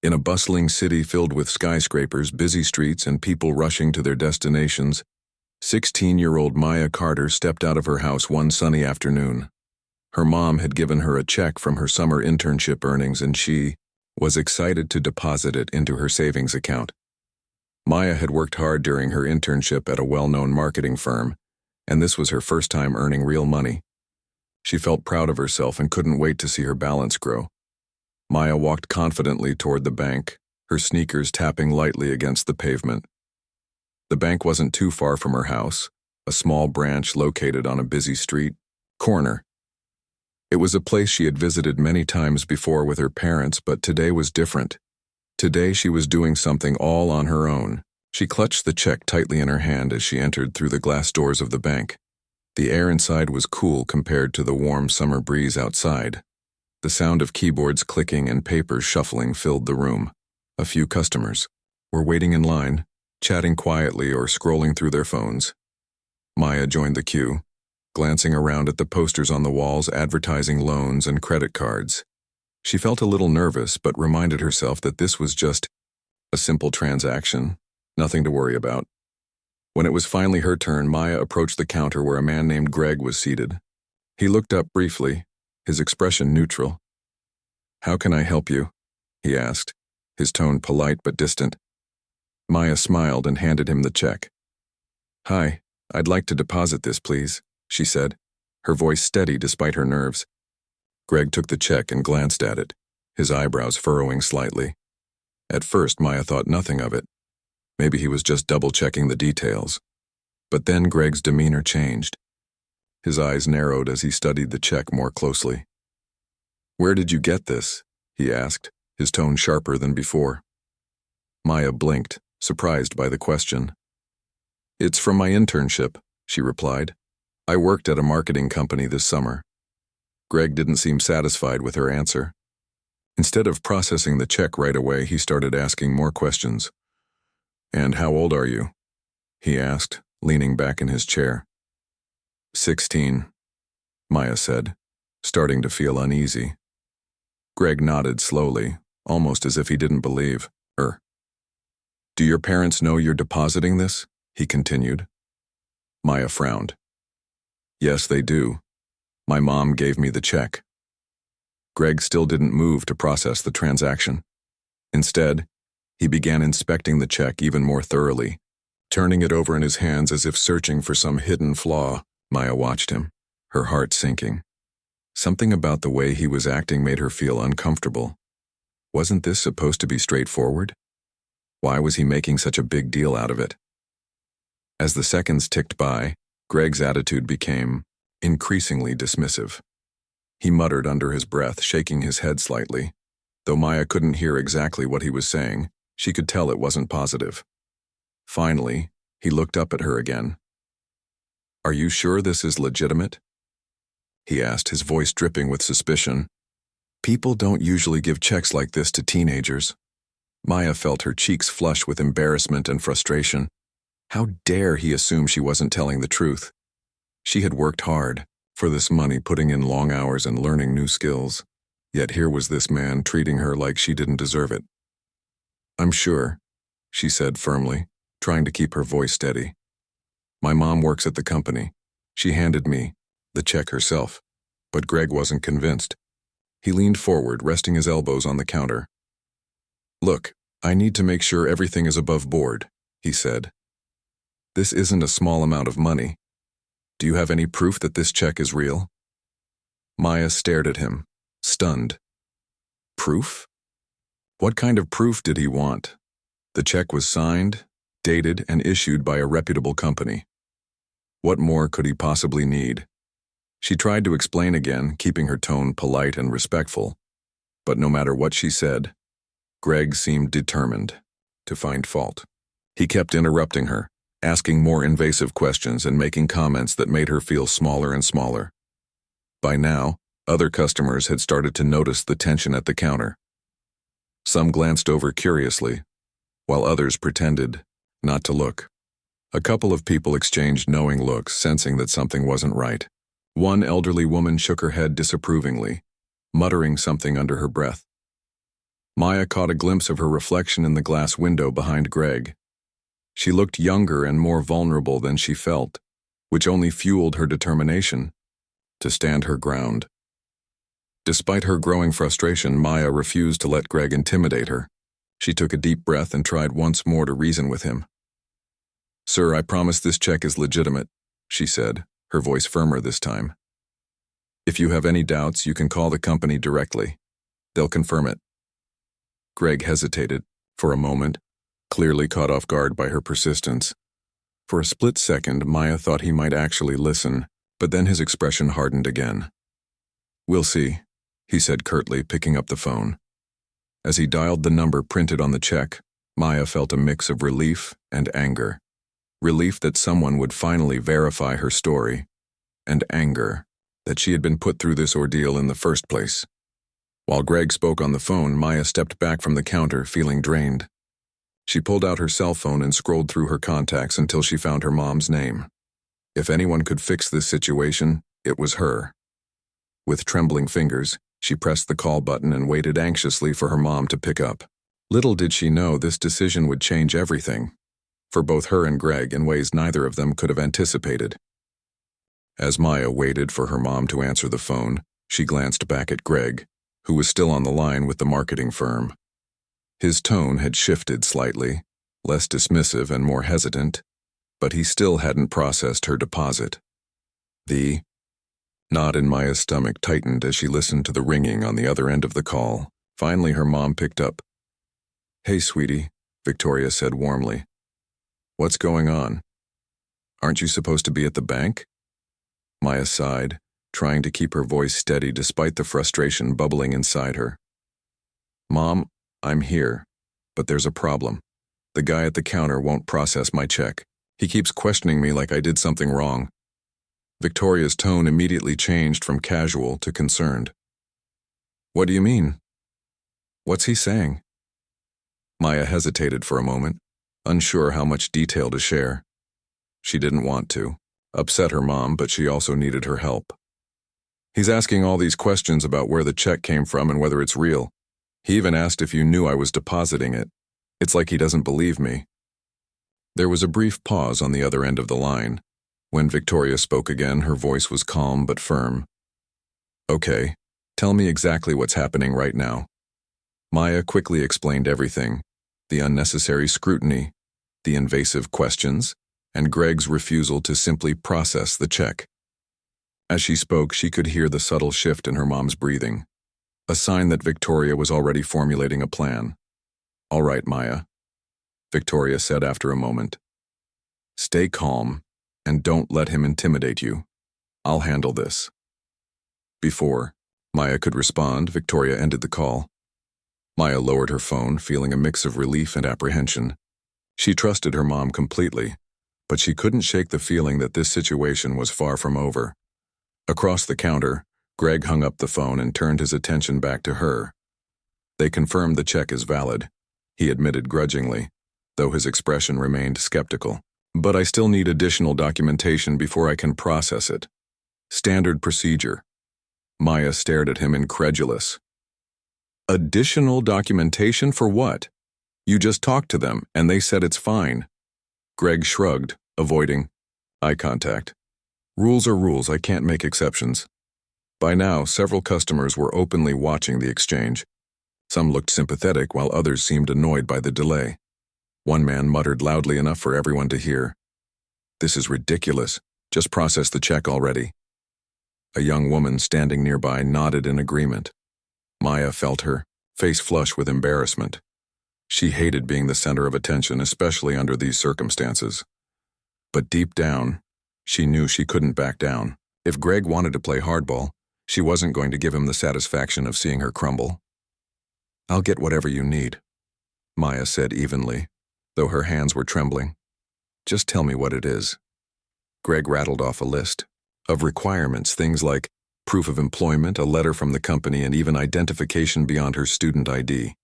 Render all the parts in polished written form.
In a bustling city filled with skyscrapers, busy streets, and people rushing to their destinations, 16-year-old Maya Carter stepped out of her house one sunny afternoon. Her mom had given her a check from her summer internship earnings, and she was excited to deposit it into her savings account. Maya had worked hard during her internship at a well-known marketing firm, and this was her first time earning real money. She felt proud of herself and couldn't wait to see her balance grow. Maya walked confidently toward the bank, her sneakers tapping lightly against the pavement. The bank wasn't too far from her house, a small branch located on a busy street corner. It was a place she had visited many times before with her parents, but today was different. Today she was doing something all on her own. She clutched the check tightly in her hand as she entered through the glass doors of the bank. The air inside was cool compared to the warm summer breeze outside. The sound of keyboards clicking and papers shuffling filled the room. A few customers were waiting in line, chatting quietly or scrolling through their phones. Maya joined the queue, glancing around at the posters on the walls advertising loans and credit cards. She felt a little nervous, but reminded herself that this was just a simple transaction, nothing to worry about. When it was finally her turn, Maya approached the counter where a man named Greg was seated. He looked up briefly, his expression neutral. "How can I help you?" he asked, his tone polite but distant. Maya smiled and handed him the check. "Hi, I'd like to deposit this, please," she said, her voice steady despite her nerves. Greg took the check and glanced at it, his eyebrows furrowing slightly. At first, Maya thought nothing of it. Maybe he was just double-checking the details. But then Greg's demeanor changed. His eyes narrowed as he studied the check more closely. "Where did you get this?" he asked, his tone sharper than before. Maya blinked, surprised by the question. "It's from my internship," she replied. "I worked at a marketing company this summer." Greg didn't seem satisfied with her answer. Instead of processing the check right away, he started asking more questions. "And how old are you?" he asked, leaning back in his chair. 16, Maya said, starting to feel uneasy. Greg nodded slowly, almost as if he didn't believe her. "Do your parents know you're depositing this?" he continued. Maya frowned. "Yes, they do. My mom gave me the check." Greg still didn't move to process the transaction. Instead, he began inspecting the check even more thoroughly, turning it over in his hands as if searching for some hidden flaw. Maya watched him, her heart sinking. Something about the way he was acting made her feel uncomfortable. Wasn't this supposed to be straightforward? Why was he making such a big deal out of it? As the seconds ticked by, Greg's attitude became increasingly dismissive. He muttered under his breath, shaking his head slightly. Though Maya couldn't hear exactly what he was saying, she could tell it wasn't positive. Finally, he looked up at her again. "Are you sure this is legitimate?" he asked, his voice dripping with suspicion. "People don't usually give checks like this to teenagers." Maya felt her cheeks flush with embarrassment and frustration. How dare he assume she wasn't telling the truth? She had worked hard for this money, putting in long hours and learning new skills. Yet here was this man treating her like she didn't deserve it. "I'm sure," she said firmly, trying to keep her voice steady. "My mom works at the company. She handed me the check herself." But Greg wasn't convinced. He leaned forward, resting his elbows on the counter. "Look, I need to make sure everything is above board," he said. "This isn't a small amount of money. Do you have any proof that this check is real?" Maya stared at him, stunned. Proof? What kind of proof did he want? The check was signed, dated, and issued by a reputable company. What more could he possibly need? She tried to explain again, keeping her tone polite and respectful. But no matter what she said, Greg seemed determined to find fault. He kept interrupting her, asking more invasive questions and making comments that made her feel smaller and smaller. By now, other customers had started to notice the tension at the counter. Some glanced over curiously, while others pretended not to look. A couple of people exchanged knowing looks, sensing that something wasn't right. One elderly woman shook her head disapprovingly, muttering something under her breath. Maya caught a glimpse of her reflection in the glass window behind Greg. She looked younger and more vulnerable than she felt, which only fueled her determination to stand her ground. Despite her growing frustration, Maya refused to let Greg intimidate her. She took a deep breath and tried once more to reason with him. "Sir, I promise this check is legitimate," she said, her voice firmer this time. "If you have any doubts, you can call the company directly. They'll confirm it." Greg hesitated for a moment, clearly caught off guard by her persistence. For a split second, Maya thought he might actually listen, but then his expression hardened again. "We'll see," he said curtly, picking up the phone. As he dialed the number printed on the check, Maya felt a mix of relief and anger. Relief that someone would finally verify her story, and anger that she had been put through this ordeal in the first place. While Greg spoke on the phone, Maya stepped back from the counter, feeling drained. She pulled out her cell phone and scrolled through her contacts until she found her mom's name. If anyone could fix this situation, it was her. With trembling fingers, she pressed the call button and waited anxiously for her mom to pick up. Little did she know this decision would change everything, for both her and Greg in ways neither of them could have anticipated. As Maya waited for her mom to answer the phone, she glanced back at Greg, who was still on the line with the marketing firm. His tone had shifted slightly, less dismissive and more hesitant, but he still hadn't processed her deposit. The knot in Maya's stomach tightened as she listened to the ringing on the other end of the call. Finally, her mom picked up. "Hey, sweetie," Victoria said warmly. "What's going on? Aren't you supposed to be at the bank?" Maya sighed, trying to keep her voice steady despite the frustration bubbling inside her. "Mom, I'm here, but there's a problem. The guy at the counter won't process my check. He keeps questioning me like I did something wrong." Victoria's tone immediately changed from casual to concerned. "What do you mean? What's he saying?" Maya hesitated for a moment, unsure how much detail to share. She didn't want to upset her mom, but she also needed her help. "He's asking all these questions about where the check came from and whether it's real. He even asked if you knew I was depositing it. It's like he doesn't believe me." There was a brief pause on the other end of the line. When Victoria spoke again, her voice was calm but firm. "Okay, tell me exactly what's happening right now." Maya quickly explained everything: the unnecessary scrutiny, the invasive questions, and Greg's refusal to simply process the check. As she spoke, she could hear the subtle shift in her mom's breathing, a sign that Victoria was already formulating a plan. "All right, Maya," Victoria said after a moment. "Stay calm, and don't let him intimidate you. I'll handle this." Before Maya could respond, Victoria ended the call. Maya lowered her phone, feeling a mix of relief and apprehension. She trusted her mom completely, but she couldn't shake the feeling that this situation was far from over. Across the counter, Greg hung up the phone and turned his attention back to her. "They confirmed the check is valid," he admitted grudgingly, though his expression remained skeptical. "But I still need additional documentation before I can process it. Standard procedure." Maya stared at him incredulous. "Additional documentation for what? You just talked to them, and they said it's fine." Greg shrugged, avoiding eye contact. "Rules are rules, I can't make exceptions." By now, several customers were openly watching the exchange. Some looked sympathetic, while others seemed annoyed by the delay. One man muttered loudly enough for everyone to hear, "This is ridiculous. Just process the check already." A young woman standing nearby nodded in agreement. Maya felt her face flush with embarrassment. She hated being the center of attention, especially under these circumstances. But deep down, she knew she couldn't back down. If Greg wanted to play hardball, she wasn't going to give him the satisfaction of seeing her crumble. "I'll get whatever you need," Maya said evenly, though her hands were trembling. "Just tell me what it is." Greg rattled off a list of requirements, things like proof of employment, a letter from the company, and even identification beyond her student ID.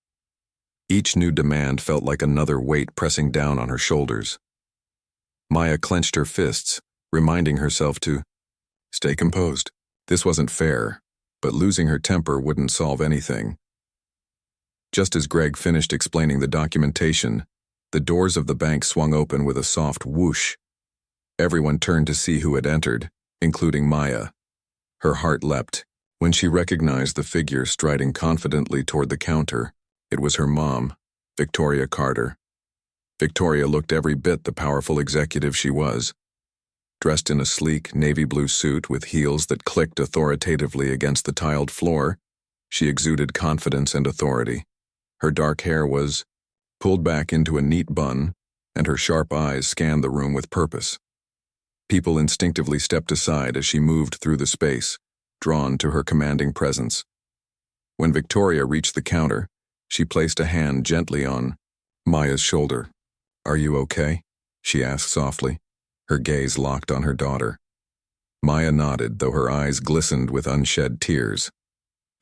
Each new demand felt like another weight pressing down on her shoulders. Maya clenched her fists, reminding herself to stay composed. This wasn't fair, but losing her temper wouldn't solve anything. Just as Greg finished explaining the documentation, the doors of the bank swung open with a soft whoosh. Everyone turned to see who had entered, including Maya. Her heart leapt when she recognized the figure striding confidently toward the counter. It was her mom, Victoria Carter. Victoria looked every bit the powerful executive she was. Dressed in a sleek navy blue suit with heels that clicked authoritatively against the tiled floor, she exuded confidence and authority. Her dark hair was pulled back into a neat bun, and her sharp eyes scanned the room with purpose. People instinctively stepped aside as she moved through the space, drawn to her commanding presence. When Victoria reached the counter, she placed a hand gently on Maya's shoulder. "Are you okay?" she asked softly, her gaze locked on her daughter. Maya nodded, though her eyes glistened with unshed tears.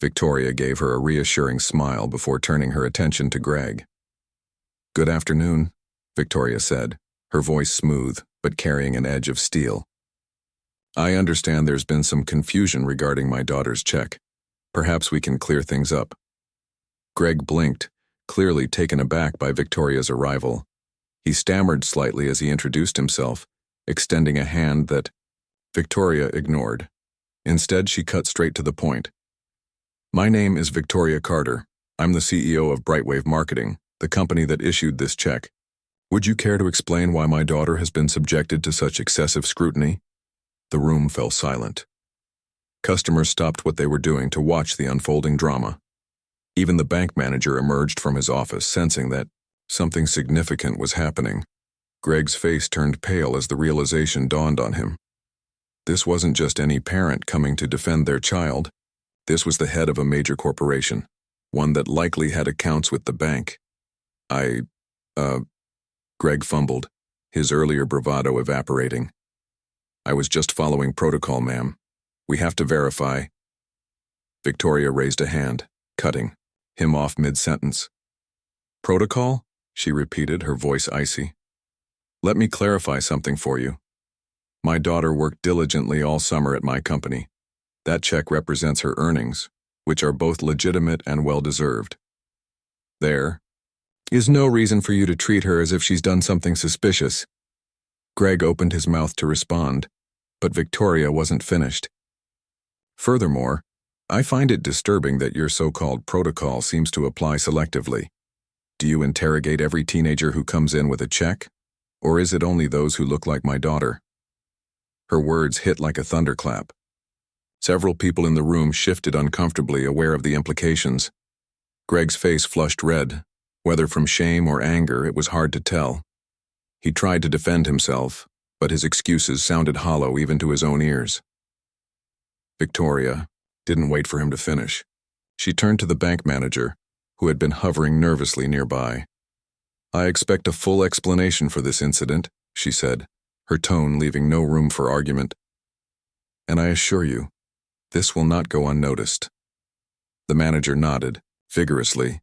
Victoria gave her a reassuring smile before turning her attention to Greg. "Good afternoon," Victoria said, her voice smooth but carrying an edge of steel. "I understand there's been some confusion regarding my daughter's check. Perhaps we can clear things up." Greg blinked, clearly taken aback by Victoria's arrival. He stammered slightly as he introduced himself, extending a hand that Victoria ignored. Instead, she cut straight to the point. "My name is Victoria Carter. I'm the CEO of Brightwave Marketing, the company that issued this check. Would you care to explain why my daughter has been subjected to such excessive scrutiny?" The room fell silent. Customers stopped what they were doing to watch the unfolding drama. Even the bank manager emerged from his office, sensing that something significant was happening. Greg's face turned pale as the realization dawned on him. This wasn't just any parent coming to defend their child. This was the head of a major corporation, one that likely had accounts with the bank. Greg fumbled, his earlier bravado evaporating. "I was just following protocol, ma'am. We have to verify." Victoria raised a hand, cutting him off mid-sentence. "Protocol?" she repeated, her voice icy. "Let me clarify something for you. My daughter worked diligently all summer at my company. That check represents her earnings, which are both legitimate and well-deserved. There is no reason for you to treat her as if she's done something suspicious." Greg opened his mouth to respond, but Victoria wasn't finished. "Furthermore, I find it disturbing that your so-called protocol seems to apply selectively. Do you interrogate every teenager who comes in with a check? Or is it only those who look like my daughter?" Her words hit like a thunderclap. Several people in the room shifted uncomfortably, aware of the implications. Greg's face flushed red. Whether from shame or anger, it was hard to tell. He tried to defend himself, but his excuses sounded hollow even to his own ears. Victoria didn't wait for him to finish. She turned to the bank manager, who had been hovering nervously nearby. "I expect a full explanation for this incident," she said, her tone leaving no room for argument. "And I assure you, this will not go unnoticed." The manager nodded, vigorously,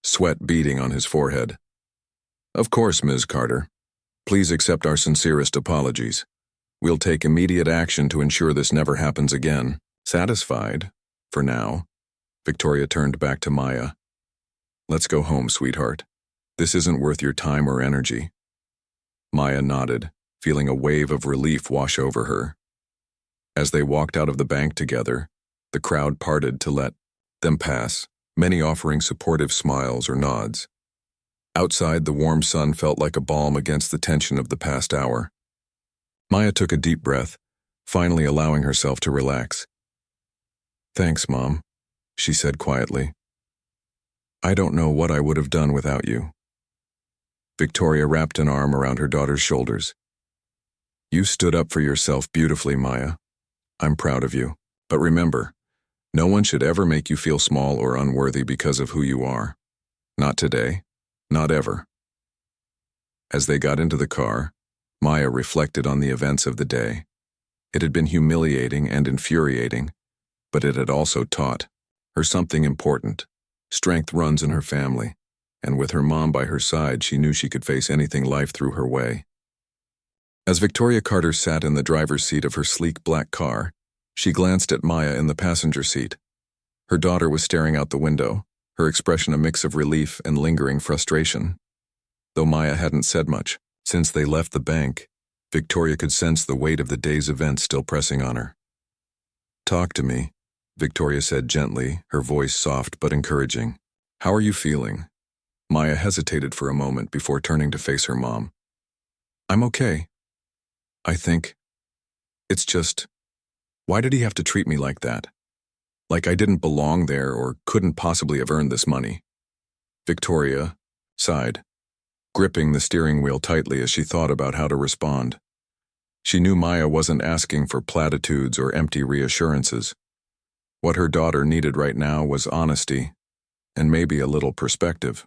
sweat beading on his forehead. "Of course, Ms. Carter. Please accept our sincerest apologies. We'll take immediate action to ensure this never happens again." Satisfied, for now, Victoria turned back to Maya. "Let's go home, sweetheart. This isn't worth your time or energy." Maya nodded, feeling a wave of relief wash over her. As they walked out of the bank together, the crowd parted to let them pass, many offering supportive smiles or nods. Outside, the warm sun felt like a balm against the tension of the past hour. Maya took a deep breath, finally allowing herself to relax. "Thanks, Mom," she said quietly. "I don't know what I would have done without you." Victoria wrapped an arm around her daughter's shoulders. "You stood up for yourself beautifully, Maya. I'm proud of you. But remember, no one should ever make you feel small or unworthy because of who you are. Not today. Not ever." As they got into the car, Maya reflected on the events of the day. It had been humiliating and infuriating, but it had also taught her something important. Strength runs in her family, and with her mom by her side, she knew she could face anything life threw her way. As Victoria Carter sat in the driver's seat of her sleek black car, she glanced at Maya in the passenger seat. Her daughter was staring out the window, her expression a mix of relief and lingering frustration. Though Maya hadn't said much, since they left the bank, Victoria could sense the weight of the day's events still pressing on her. "Talk to me," Victoria said gently, her voice soft but encouraging. "How are you feeling?" Maya hesitated for a moment before turning to face her mom. "I'm okay. I think. It's just, why did he have to treat me like that? Like I didn't belong there or couldn't possibly have earned this money." Victoria sighed, gripping the steering wheel tightly as she thought about how to respond. She knew Maya wasn't asking for platitudes or empty reassurances. What her daughter needed right now was honesty, and maybe a little perspective.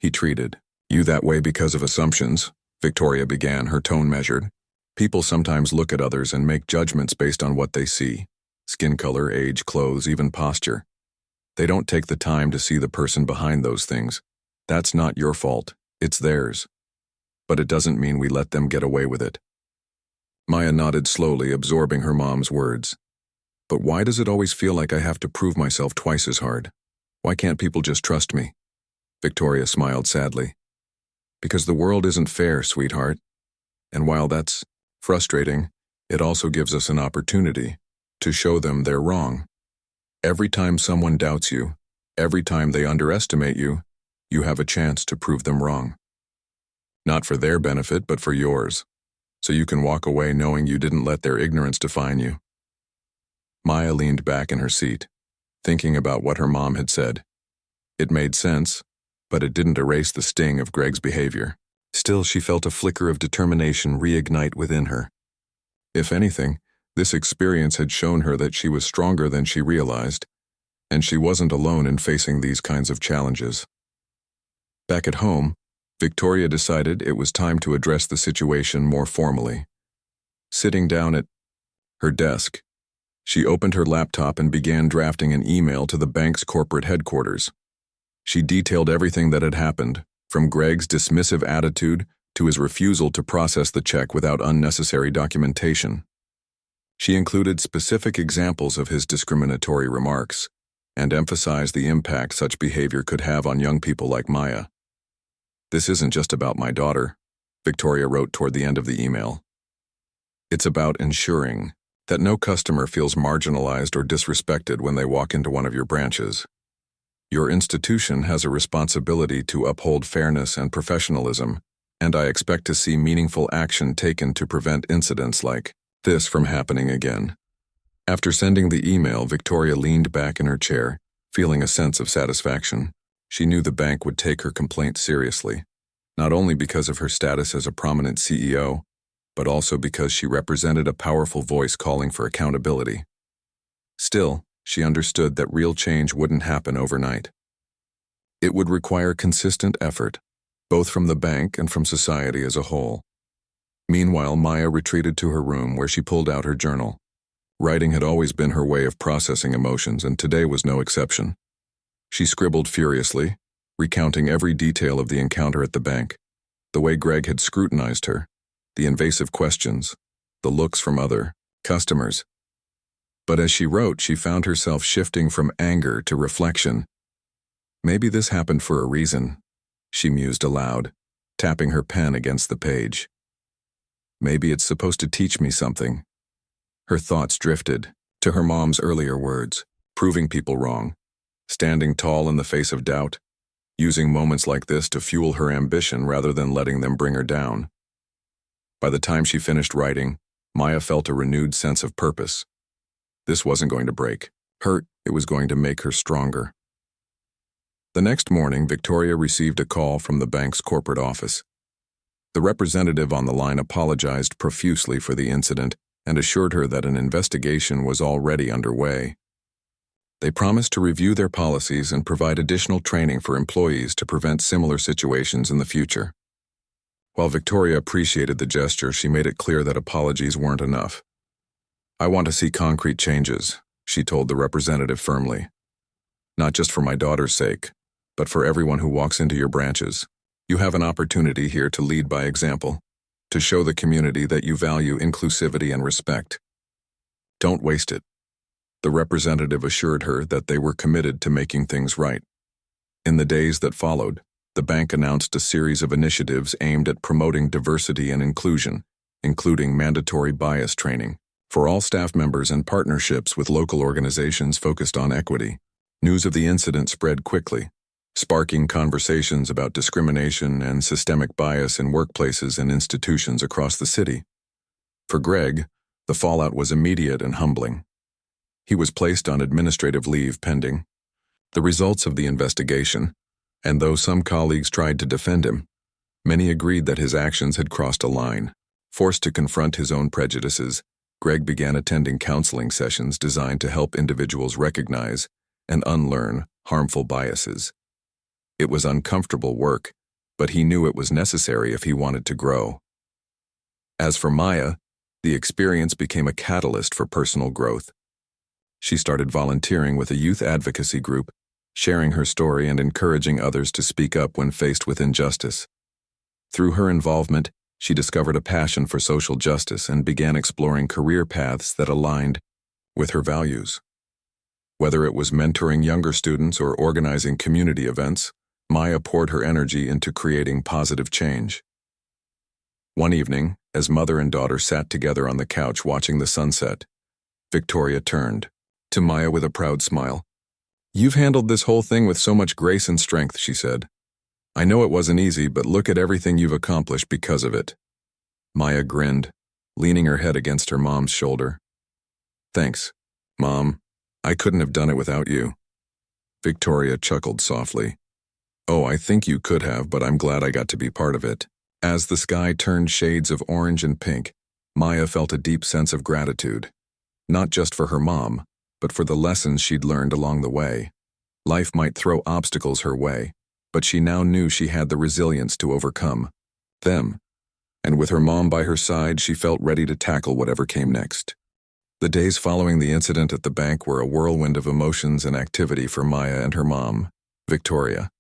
"He treated you that way because of assumptions," Victoria began, her tone measured. "People sometimes look at others and make judgments based on what they see. Skin color, age, clothes, even posture. They don't take the time to see the person behind those things. That's not your fault, it's theirs. But it doesn't mean we let them get away with it." Maya nodded slowly, absorbing her mom's words. "But why does it always feel like I have to prove myself twice as hard? Why can't people just trust me?" Victoria smiled sadly. "Because the world isn't fair, sweetheart. And while that's frustrating, it also gives us an opportunity to show them they're wrong. Every time someone doubts you, every time they underestimate you, you have a chance to prove them wrong. Not for their benefit, but for yours. So you can walk away knowing you didn't let their ignorance define you." Maya leaned back in her seat, thinking about what her mom had said. It made sense, but it didn't erase the sting of Greg's behavior. Still, she felt a flicker of determination reignite within her. If anything, this experience had shown her that she was stronger than she realized, and she wasn't alone in facing these kinds of challenges. Back at home, Victoria decided it was time to address the situation more formally. Sitting down at her desk, she opened her laptop and began drafting an email to the bank's corporate headquarters. She detailed everything that had happened, from Greg's dismissive attitude to his refusal to process the check without unnecessary documentation. She included specific examples of his discriminatory remarks and emphasized the impact such behavior could have on young people like Maya. "This isn't just about my daughter," Victoria wrote toward the end of the email. "It's about ensuring that no customer feels marginalized or disrespected when they walk into one of your branches. Your institution has a responsibility to uphold fairness and professionalism, and I expect to see meaningful action taken to prevent incidents like this from happening again." After sending the email, Victoria leaned back in her chair, feeling a sense of satisfaction. She knew the bank would take her complaint seriously, not only because of her status as a prominent CEO, but also because she represented a powerful voice calling for accountability. Still, she understood that real change wouldn't happen overnight. It would require consistent effort, both from the bank and from society as a whole. Meanwhile, Maya retreated to her room where she pulled out her journal. Writing had always been her way of processing emotions, and today was no exception. She scribbled furiously, recounting every detail of the encounter at the bank, the way Greg had scrutinized her, the invasive questions, the looks from other customers. But as she wrote, she found herself shifting from anger to reflection. "Maybe this happened for a reason," she mused aloud, tapping her pen against the page. "Maybe it's supposed to teach me something." Her thoughts drifted to her mom's earlier words, proving people wrong, standing tall in the face of doubt, using moments like this to fuel her ambition rather than letting them bring her down. By the time she finished writing, Maya felt a renewed sense of purpose. This wasn't going to break her, it was going to make her stronger. The next morning, Victoria received a call from the bank's corporate office. The representative on the line apologized profusely for the incident and assured her that an investigation was already underway. They promised to review their policies and provide additional training for employees to prevent similar situations in the future. While Victoria appreciated the gesture, she made it clear that apologies weren't enough. "I want to see concrete changes," she told the representative firmly. "Not just for my daughter's sake, but for everyone who walks into your branches. You have an opportunity here to lead by example, to show the community that you value inclusivity and respect. Don't waste it." The representative assured her that they were committed to making things right. In the days that followed, the bank announced a series of initiatives aimed at promoting diversity and inclusion, including mandatory bias training for all staff members and partnerships with local organizations focused on equity. News of the incident spread quickly, sparking conversations about discrimination and systemic bias in workplaces and institutions across the city. For Greg, the fallout was immediate and humbling. He was placed on administrative leave pending the results of the investigation, and though some colleagues tried to defend him, many agreed that his actions had crossed a line. Forced to confront his own prejudices, Greg began attending counseling sessions designed to help individuals recognize and unlearn harmful biases. It was uncomfortable work, but he knew it was necessary if he wanted to grow. As for Maya, the experience became a catalyst for personal growth. She started volunteering with a youth advocacy group, sharing her story and encouraging others to speak up when faced with injustice. Through her involvement, she discovered a passion for social justice and began exploring career paths that aligned with her values. Whether it was mentoring younger students or organizing community events, Maya poured her energy into creating positive change. One evening, as mother and daughter sat together on the couch watching the sunset, Victoria turned to Maya with a proud smile. "You've handled this whole thing with so much grace and strength," she said. "I know it wasn't easy, but look at everything you've accomplished because of it." Maya grinned, leaning her head against her mom's shoulder. "Thanks, Mom. I couldn't have done it without you." Victoria chuckled softly. "Oh, I think you could have, but I'm glad I got to be part of it." As the sky turned shades of orange and pink, Maya felt a deep sense of gratitude, not just for her mom, but for the lessons she'd learned along the way. Life might throw obstacles her way, but she now knew she had the resilience to overcome them. And with her mom by her side, she felt ready to tackle whatever came next. The days following the incident at the bank were a whirlwind of emotions and activity for Maya and her mom, Victoria.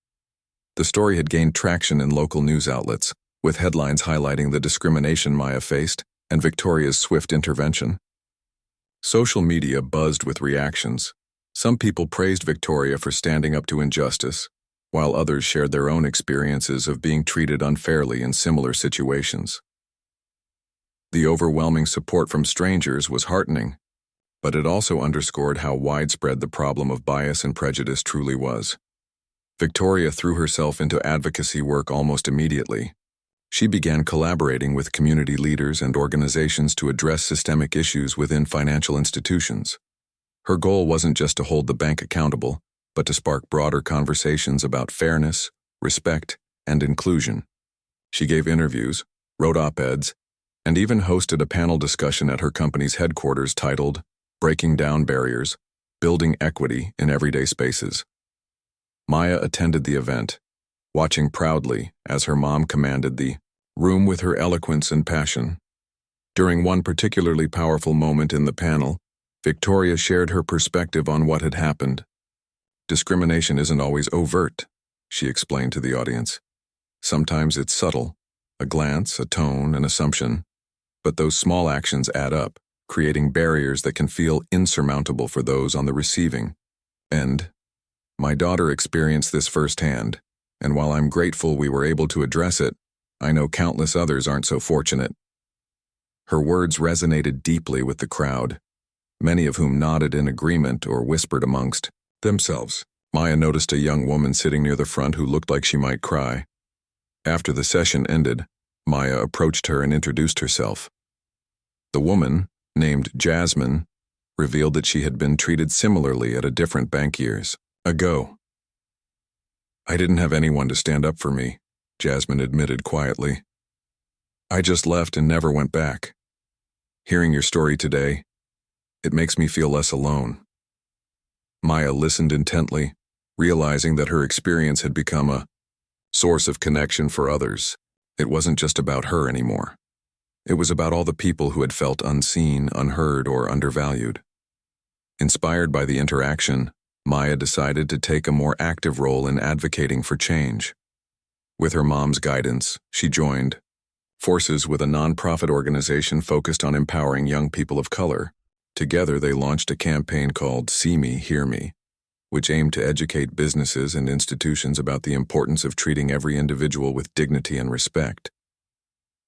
The story had gained traction in local news outlets, with headlines highlighting the discrimination Maya faced and Victoria's swift intervention. Social media buzzed with reactions. Some people praised Victoria for standing up to injustice, while others shared their own experiences of being treated unfairly in similar situations. The overwhelming support from strangers was heartening, but it also underscored how widespread the problem of bias and prejudice truly was. Victoria threw herself into advocacy work almost immediately. She began collaborating with community leaders and organizations to address systemic issues within financial institutions. Her goal wasn't just to hold the bank accountable, but to spark broader conversations about fairness, respect, and inclusion. She gave interviews, wrote op-eds, and even hosted a panel discussion at her company's headquarters titled "Breaking Down Barriers, Building Equity in Everyday Spaces." Maya attended the event, watching proudly as her mom commanded the room with her eloquence and passion. During one particularly powerful moment in the panel, Victoria shared her perspective on what had happened. "Discrimination isn't always overt," she explained to the audience. "Sometimes it's subtle, a glance, a tone, an assumption. But those small actions add up, creating barriers that can feel insurmountable for those on the receiving end. My daughter experienced this firsthand, and while I'm grateful we were able to address it, I know countless others aren't so fortunate." Her words resonated deeply with the crowd, many of whom nodded in agreement or whispered amongst themselves. Maya noticed a young woman sitting near the front who looked like she might cry. After the session ended, Maya approached her and introduced herself. The woman, named Jasmine, revealed that she had been treated similarly at a different bank years ago. "I didn't have anyone to stand up for me," Jasmine admitted quietly. "I just left and never went back. Hearing your story today, it makes me feel less alone." Maya listened intently, realizing that her experience had become a source of connection for others. It wasn't just about her anymore. It was about all the people who had felt unseen, unheard, or undervalued. Inspired by the interaction, Maya decided to take a more active role in advocating for change. With her mom's guidance, she joined forces with a nonprofit organization focused on empowering young people of color. Together, they launched a campaign called "See Me, Hear Me," which aimed to educate businesses and institutions about the importance of treating every individual with dignity and respect.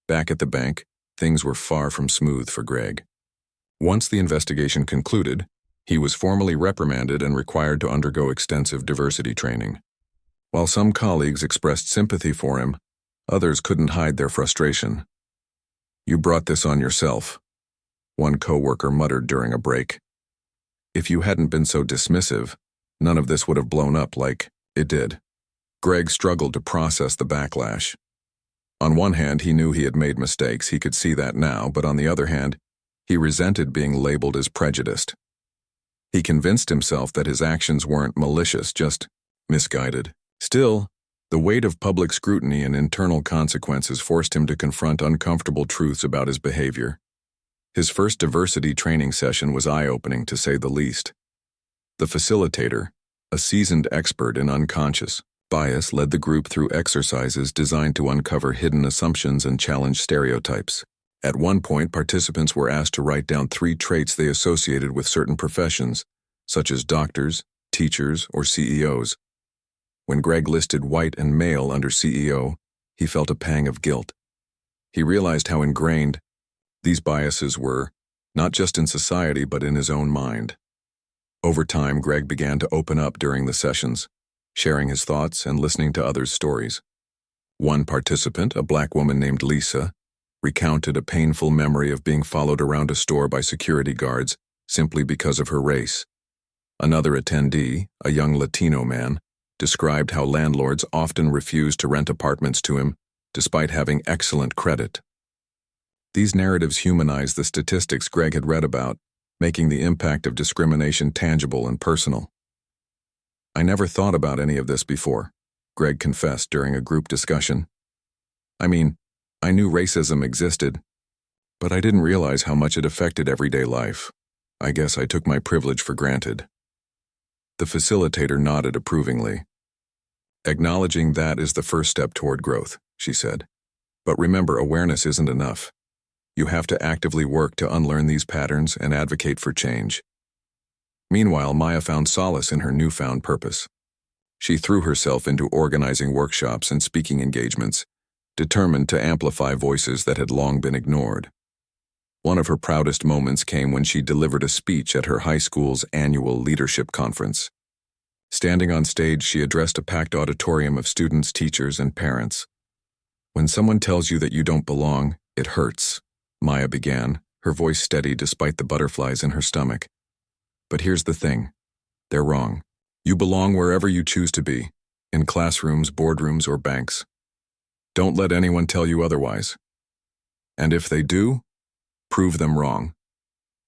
Back at the bank, things were far from smooth for Greg. Once the investigation concluded, he was formally reprimanded and required to undergo extensive diversity training. While some colleagues expressed sympathy for him, others couldn't hide their frustration. "You brought this on yourself," one coworker muttered during a break. "If you hadn't been so dismissive, none of this would have blown up like it did." Greg struggled to process the backlash. On one hand, he knew he had made mistakes, he could see that now, but on the other hand, he resented being labeled as prejudiced. He convinced himself that his actions weren't malicious, just misguided. Still, the weight of public scrutiny and internal consequences forced him to confront uncomfortable truths about his behavior. His first diversity training session was eye-opening, to say the least. The facilitator, a seasoned expert in unconscious bias, led the group through exercises designed to uncover hidden assumptions and challenge stereotypes. At one point, participants were asked to write down 3 traits they associated with certain professions, such as doctors, teachers, or CEOs. When Greg listed white and male under CEO, he felt a pang of guilt. He realized how ingrained these biases were, not just in society but in his own mind. Over time, Greg began to open up during the sessions, sharing his thoughts and listening to others' stories. One participant, a black woman named Lisa, recounted a painful memory of being followed around a store by security guards simply because of her race. Another attendee, a young Latino man, described how landlords often refused to rent apartments to him despite having excellent credit. These narratives humanized the statistics Greg had read about, making the impact of discrimination tangible and personal. "I never thought about any of this before," Greg confessed during a group discussion. "I mean, I knew racism existed, but I didn't realize how much it affected everyday life. I guess I took my privilege for granted." The facilitator nodded approvingly. "Acknowledging that is the first step toward growth," she said. "But remember, awareness isn't enough. You have to actively work to unlearn these patterns and advocate for change." Meanwhile, Maya found solace in her newfound purpose. She threw herself into organizing workshops and speaking engagements, determined to amplify voices that had long been ignored. One of her proudest moments came when she delivered a speech at her high school's annual leadership conference. Standing on stage, she addressed a packed auditorium of students, teachers, and parents. "When someone tells you that you don't belong, it hurts," Maya began, her voice steady despite the butterflies in her stomach. "But here's the thing. They're wrong. You belong wherever you choose to be, in classrooms, boardrooms, or banks. Don't let anyone tell you otherwise. And if they do, prove them wrong.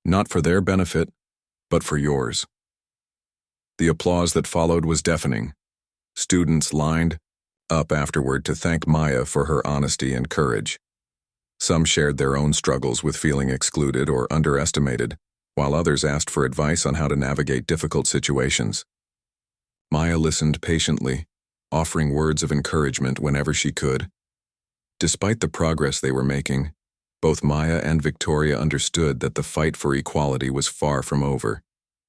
Not for their benefit, but for yours." The applause that followed was deafening. Students lined up afterward to thank Maya for her honesty and courage. Some shared their own struggles with feeling excluded or underestimated, while others asked for advice on how to navigate difficult situations. Maya listened patiently, offering words of encouragement whenever she could. Despite the progress they were making, both Maya and Victoria understood that the fight for equality was far from over.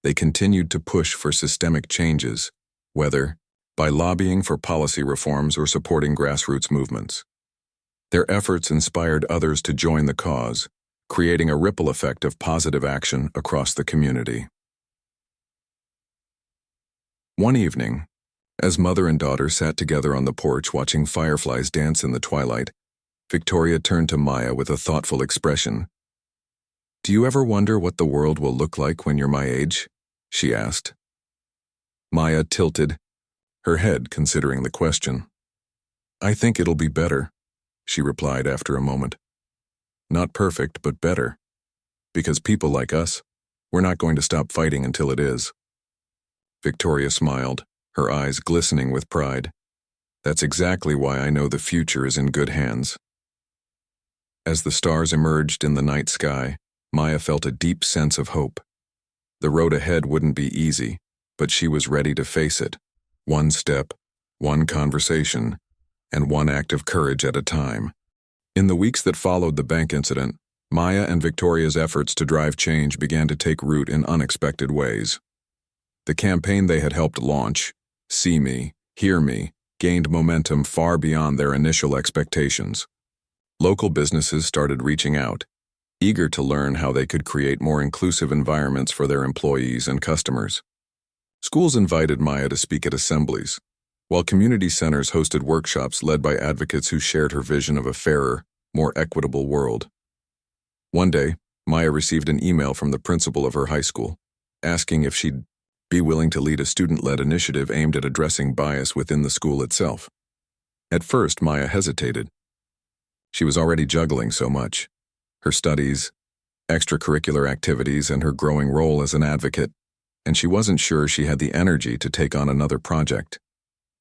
They continued to push for systemic changes, whether by lobbying for policy reforms or supporting grassroots movements. Their efforts inspired others to join the cause, creating a ripple effect of positive action across the community. One evening, as mother and daughter sat together on the porch watching fireflies dance in the twilight, Victoria turned to Maya with a thoughtful expression. "Do you ever wonder what the world will look like when you're my age?" she asked. Maya tilted, her head considering the question. "I think it'll be better," she replied after a moment. "Not perfect, but better. Because people like us, we're not going to stop fighting until it is." Victoria smiled, her eyes glistening with pride. "That's exactly why I know the future is in good hands." As the stars emerged in the night sky, Maya felt a deep sense of hope. The road ahead wouldn't be easy, but she was ready to face it, one step, one conversation, and one act of courage at a time. In the weeks that followed the bank incident, Maya and Victoria's efforts to drive change began to take root in unexpected ways. The campaign they had helped launch, See Me, Hear Me, gained momentum far beyond their initial expectations. Local businesses started reaching out, eager to learn how they could create more inclusive environments for their employees and customers. Schools invited Maya to speak at assemblies, while community centers hosted workshops led by advocates who shared her vision of a fairer, more equitable world. One day, Maya received an email from the principal of her high school, asking if she'd be willing to lead a student-led initiative aimed at addressing bias within the school itself. At first, Maya hesitated. She was already juggling so much: her studies, extracurricular activities, and her growing role as an advocate, and she wasn't sure she had the energy to take on another project.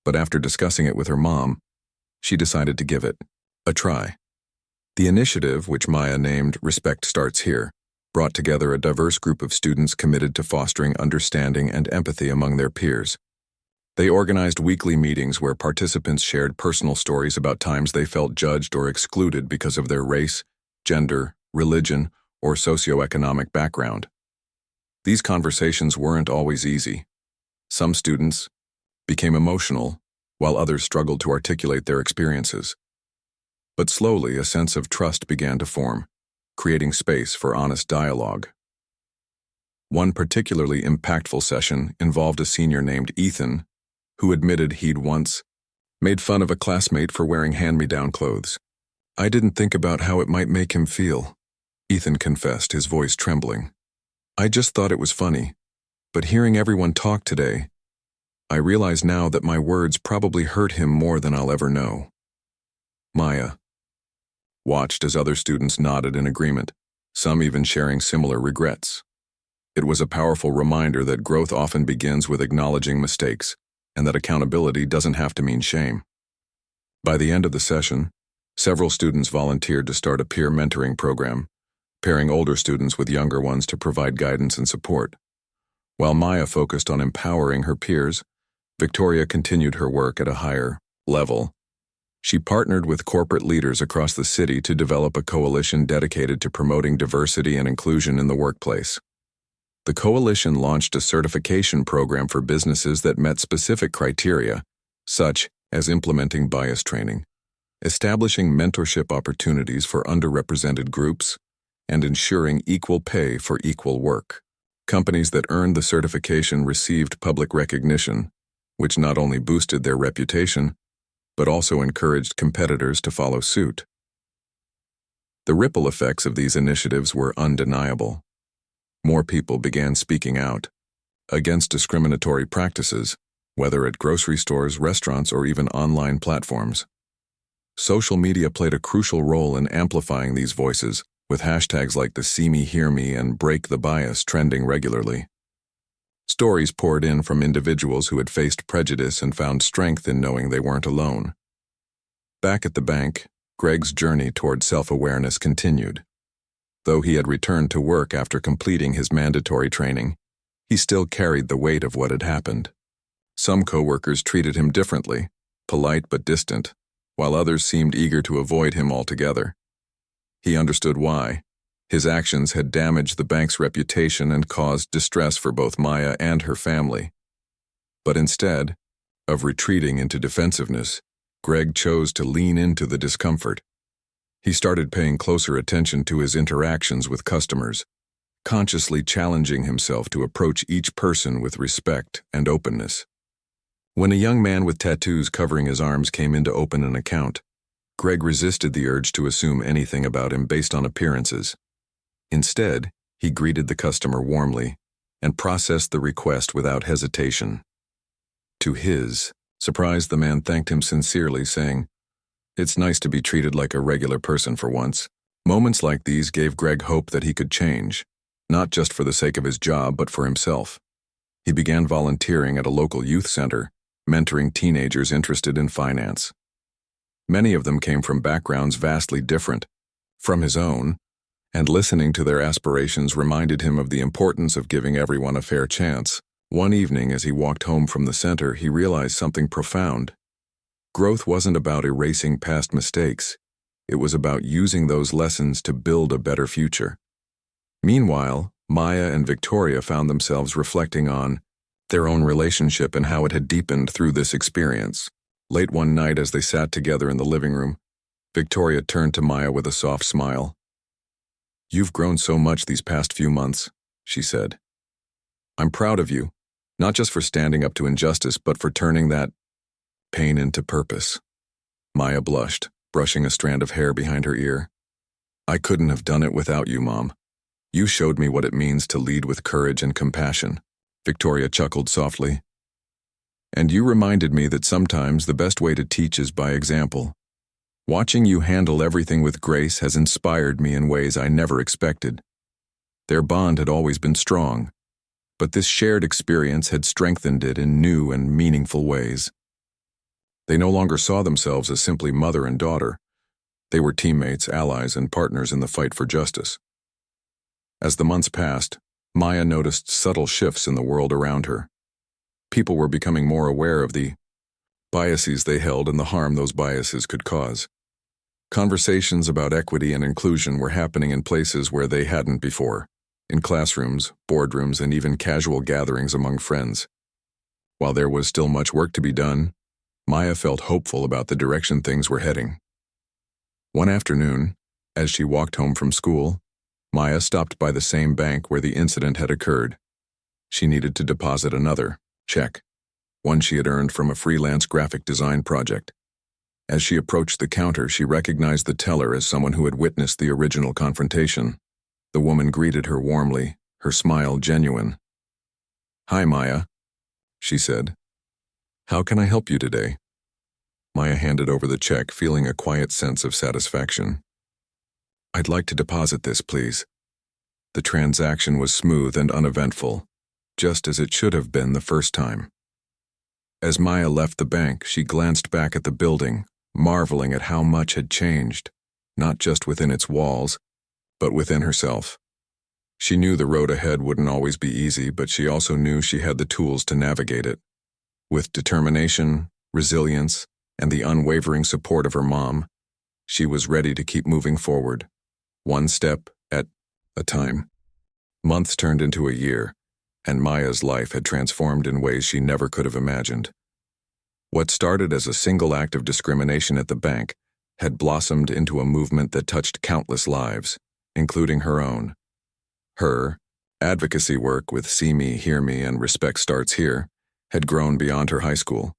But after discussing it with her mom, she decided to give it a try. The initiative, which Maya named Respect Starts Here, brought together a diverse group of students committed to fostering understanding and empathy among their peers. They organized weekly meetings where participants shared personal stories about times they felt judged or excluded because of their race, gender, religion, or socioeconomic background. These conversations weren't always easy. Some students became emotional, while others struggled to articulate their experiences. But slowly, a sense of trust began to form, creating space for honest dialogue. One particularly impactful session involved a senior named Ethan, who admitted he'd once made fun of a classmate for wearing hand-me-down clothes. "I didn't think about how it might make him feel," Ethan confessed, his voice trembling. "I just thought it was funny. But hearing everyone talk today, I realize now that my words probably hurt him more than I'll ever know." Maya watched as other students nodded in agreement, some even sharing similar regrets. It was a powerful reminder that growth often begins with acknowledging mistakes, and that accountability doesn't have to mean shame. By the end of the session, several students volunteered to start a peer mentoring program, pairing older students with younger ones to provide guidance and support. While Maya focused on empowering her peers, Victoria continued her work at a higher level. She partnered with corporate leaders across the city to develop a coalition dedicated to promoting diversity and inclusion in the workplace. The coalition launched a certification program for businesses that met specific criteria, such as implementing bias training, establishing mentorship opportunities for underrepresented groups, and ensuring equal pay for equal work. Companies that earned the certification received public recognition, which not only boosted their reputation, but also encouraged competitors to follow suit. The ripple effects of these initiatives were undeniable. More people began speaking out against discriminatory practices, whether at grocery stores, restaurants, or even online platforms. Social media played a crucial role in amplifying these voices, with hashtags like the See Me, Hear Me, and Break the Bias trending regularly. Stories poured in from individuals who had faced prejudice and found strength in knowing they weren't alone. Back at the bank, Greg's journey toward self-awareness continued. Though he had returned to work after completing his mandatory training, he still carried the weight of what had happened. Some coworkers treated him differently, polite but distant, while others seemed eager to avoid him altogether. He understood why. His actions had damaged the bank's reputation and caused distress for both Maya and her family. But instead of retreating into defensiveness, Greg chose to lean into the discomfort. He started paying closer attention to his interactions with customers, consciously challenging himself to approach each person with respect and openness. When a young man with tattoos covering his arms came in to open an account, Greg resisted the urge to assume anything about him based on appearances. Instead, he greeted the customer warmly and processed the request without hesitation. To his surprise, the man thanked him sincerely, saying, "It's nice to be treated like a regular person for once." Moments like these gave Greg hope that he could change, not just for the sake of his job, but for himself. He began volunteering at a local youth center, mentoring teenagers interested in finance. Many of them came from backgrounds vastly different from his own, and listening to their aspirations reminded him of the importance of giving everyone a fair chance. One evening, as he walked home from the center, he realized something profound. Growth wasn't about erasing past mistakes. It was about using those lessons to build a better future. Meanwhile, Maya and Victoria found themselves reflecting on their own relationship and how it had deepened through this experience. Late one night as they sat together in the living room, Victoria turned to Maya with a soft smile. "You've grown so much these past few months," she said. "I'm proud of you, not just for standing up to injustice, but for turning that pain into purpose." Maya blushed, brushing a strand of hair behind her ear. "I couldn't have done it without you, Mom. You showed me what it means to lead with courage and compassion." Victoria chuckled softly. "And you reminded me that sometimes the best way to teach is by example. Watching you handle everything with grace has inspired me in ways I never expected." Their bond had always been strong, but this shared experience had strengthened it in new and meaningful ways. They no longer saw themselves as simply mother and daughter. They were teammates, allies, and partners in the fight for justice. As the months passed, Maya noticed subtle shifts in the world around her. People were becoming more aware of the biases they held and the harm those biases could cause. Conversations about equity and inclusion were happening in places where they hadn't before, in classrooms, boardrooms, and even casual gatherings among friends. While there was still much work to be done, Maya felt hopeful about the direction things were heading. One afternoon, as she walked home from school, Maya stopped by the same bank where the incident had occurred. She needed to deposit another check, one she had earned from a freelance graphic design project. As she approached the counter, she recognized the teller as someone who had witnessed the original confrontation. The woman greeted her warmly, her smile genuine. "Hi, Maya," she said. "How can I help you today?" Maya handed over the check, feeling a quiet sense of satisfaction. "I'd like to deposit this, please." The transaction was smooth and uneventful, just as it should have been the first time. As Maya left the bank, she glanced back at the building, marveling at how much had changed, not just within its walls, but within herself. She knew the road ahead wouldn't always be easy, but she also knew she had the tools to navigate it. With determination, resilience, and the unwavering support of her mom, she was ready to keep moving forward, one step at a time. Months turned into a year, and Maya's life had transformed in ways she never could have imagined. What started as a single act of discrimination at the bank had blossomed into a movement that touched countless lives, including her own. Her advocacy work with See Me, Hear Me, and Respect Starts Here had grown beyond her high school,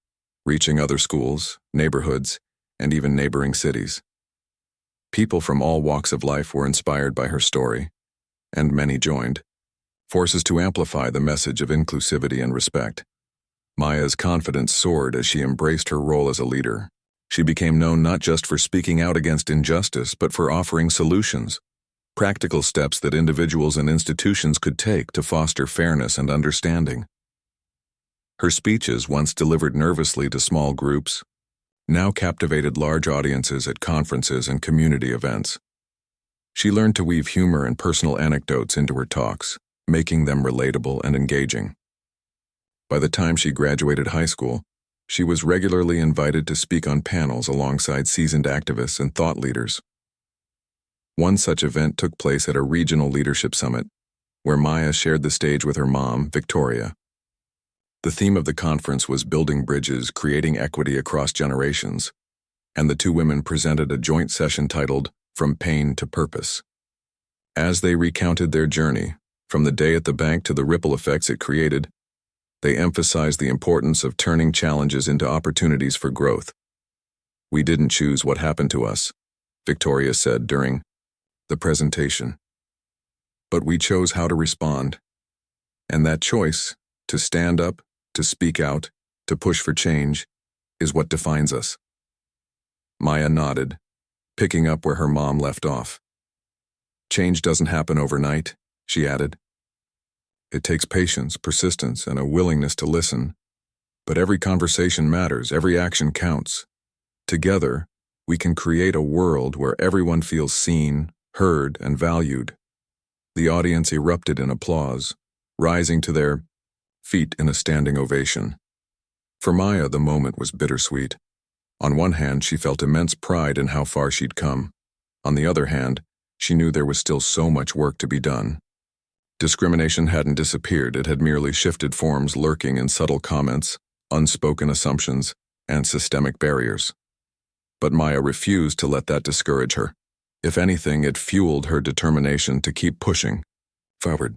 reaching other schools, neighborhoods, and even neighboring cities. People from all walks of life were inspired by her story, and many joined, forces to amplify the message of inclusivity and respect. Maya's confidence soared as she embraced her role as a leader. She became known not just for speaking out against injustice, but for offering solutions, practical steps that individuals and institutions could take to foster fairness and understanding. Her speeches, once delivered nervously to small groups, now captivated large audiences at conferences and community events. She learned to weave humor and personal anecdotes into her talks, making them relatable and engaging. By the time she graduated high school, she was regularly invited to speak on panels alongside seasoned activists and thought leaders. One such event took place at a regional leadership summit, where Maya shared the stage with her mom, Victoria. The theme of the conference was building bridges, creating equity across generations, and the two women presented a joint session titled From Pain to Purpose. As they recounted their journey, from the day at the bank to the ripple effects it created, they emphasized the importance of turning challenges into opportunities for growth. "We didn't choose what happened to us," Victoria said during the presentation, "but we chose how to respond. And that choice, to stand up, to speak out, to push for change, is what defines us." Maya nodded, picking up where her mom left off. "Change doesn't happen overnight," she added. "It takes patience, persistence, and a willingness to listen. But every conversation matters, every action counts. Together, we can create a world where everyone feels seen, heard, and valued." The audience erupted in applause, rising to their feet in a standing ovation. For Maya, the moment was bittersweet. On one hand, she felt immense pride in how far she'd come. On the other hand, she knew there was still so much work to be done. Discrimination hadn't disappeared, it had merely shifted forms, lurking in subtle comments, unspoken assumptions, and systemic barriers. But Maya refused to let that discourage her. If anything, it fueled her determination to keep pushing forward.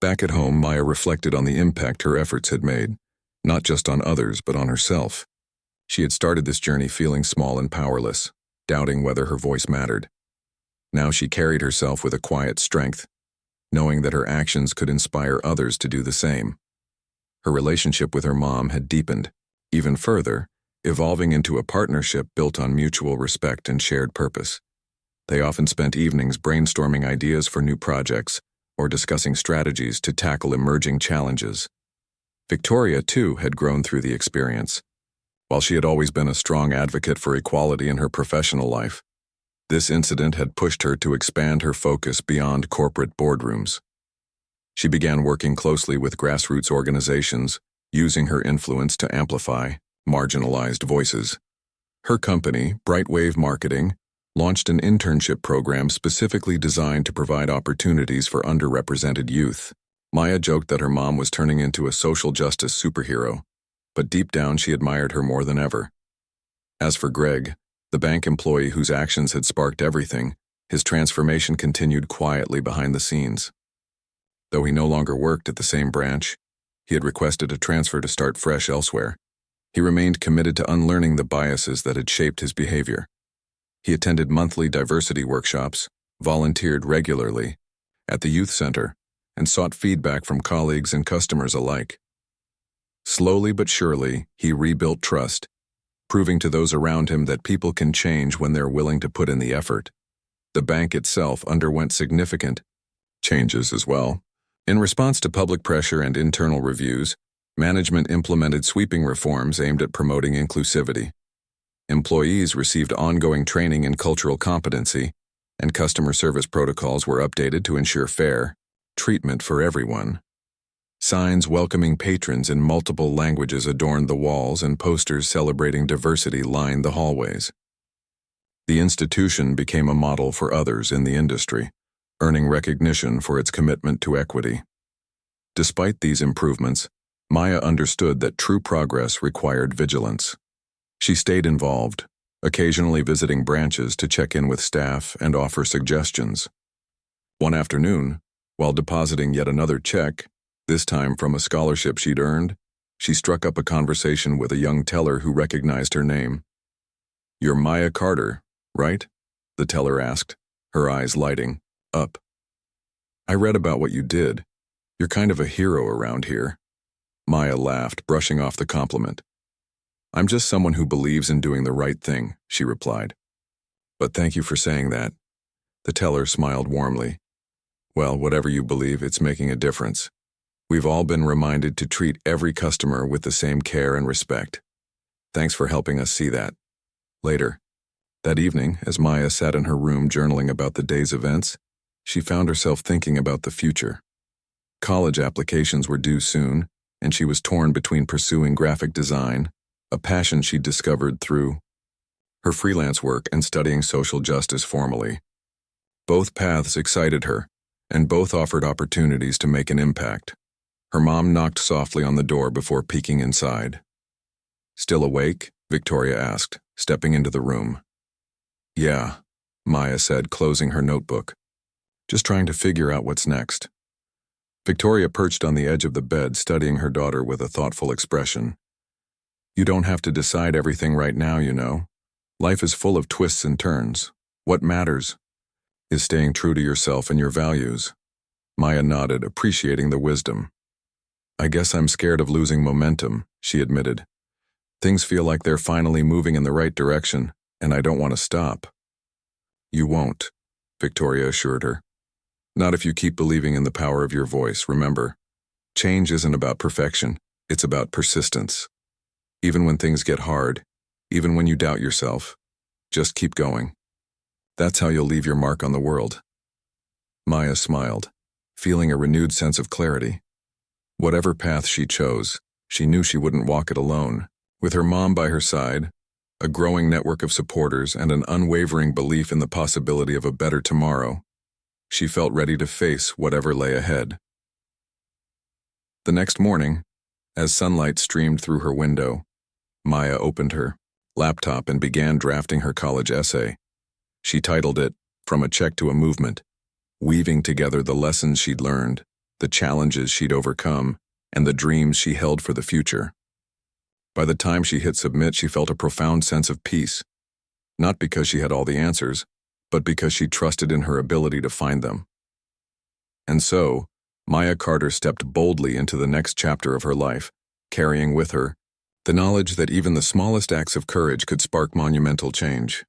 Back at home, Maya reflected on the impact her efforts had made, not just on others, but on herself. She had started this journey feeling small and powerless, doubting whether her voice mattered. Now she carried herself with a quiet strength, knowing that her actions could inspire others to do the same. Her relationship with her mom had deepened, even further, evolving into a partnership built on mutual respect and shared purpose. They often spent evenings brainstorming ideas for new projects or discussing strategies to tackle emerging challenges. Victoria, too, had grown through the experience. While she had always been a strong advocate for equality in her professional life, this incident had pushed her to expand her focus beyond corporate boardrooms. She began working closely with grassroots organizations, using her influence to amplify marginalized voices. Her company, Brightwave Marketing, launched an internship program specifically designed to provide opportunities for underrepresented youth. Maya joked that her mom was turning into a social justice superhero, but deep down she admired her more than ever. As for Greg, the bank employee whose actions had sparked everything, his transformation continued quietly behind the scenes. Though he no longer worked at the same branch, he had requested a transfer to start fresh elsewhere. He remained committed to unlearning the biases that had shaped his behavior. He attended monthly diversity workshops, volunteered regularly at the youth center, and sought feedback from colleagues and customers alike. Slowly but surely, he rebuilt trust, proving to those around him that people can change when they're willing to put in the effort. The bank itself underwent significant changes as well. In response to public pressure and internal reviews, management implemented sweeping reforms aimed at promoting inclusivity. Employees received ongoing training in cultural competency, and customer service protocols were updated to ensure fair treatment for everyone. Signs welcoming patrons in multiple languages adorned the walls, and posters celebrating diversity lined the hallways. The institution became a model for others in the industry, earning recognition for its commitment to equity. Despite these improvements, Maya understood that true progress required vigilance. She stayed involved, occasionally visiting branches to check in with staff and offer suggestions. One afternoon, while depositing yet another check, this time from a scholarship she'd earned, she struck up a conversation with a young teller who recognized her name. "You're Maya Carter, right?" the teller asked, her eyes lighting up. "I read about what you did. You're kind of a hero around here." Maya laughed, brushing off the compliment. "I'm just someone who believes in doing the right thing," she replied. "But thank you for saying that." The teller smiled warmly. "Well, whatever you believe, it's making a difference. We've all been reminded to treat every customer with the same care and respect. Thanks for helping us see that." Later, that evening, as Maya sat in her room journaling about the day's events, she found herself thinking about the future. College applications were due soon, and she was torn between pursuing graphic design, a passion she'd discovered through her freelance work, and studying social justice formally. Both paths excited her, and both offered opportunities to make an impact. Her mom knocked softly on the door before peeking inside. "Still awake?" Victoria asked, stepping into the room. "Yeah," Maya said, closing her notebook. "Just trying to figure out what's next." Victoria perched on the edge of the bed, studying her daughter with a thoughtful expression. "You don't have to decide everything right now, you know. Life is full of twists and turns. What matters is staying true to yourself and your values." Maya nodded, appreciating the wisdom. "I guess I'm scared of losing momentum," she admitted. "Things feel like they're finally moving in the right direction, and I don't want to stop." "You won't," Victoria assured her. "Not if you keep believing in the power of your voice. Remember, change isn't about perfection, it's about persistence. Even when things get hard, even when you doubt yourself, just keep going. That's how you'll leave your mark on the world." Maya smiled, feeling a renewed sense of clarity. Whatever path she chose, she knew she wouldn't walk it alone. With her mom by her side, a growing network of supporters, and an unwavering belief in the possibility of a better tomorrow, She felt ready to face whatever lay ahead. The next morning, as sunlight streamed through her window, Maya opened her laptop and began drafting her college essay. She titled it, "From a Check to a Movement," weaving together the lessons she'd learned, the challenges she'd overcome, and the dreams she held for the future. By the time she hit submit, she felt a profound sense of peace, not because she had all the answers, but because she trusted in her ability to find them. And so, Maya Carter stepped boldly into the next chapter of her life, carrying with her the knowledge that even the smallest acts of courage could spark monumental change.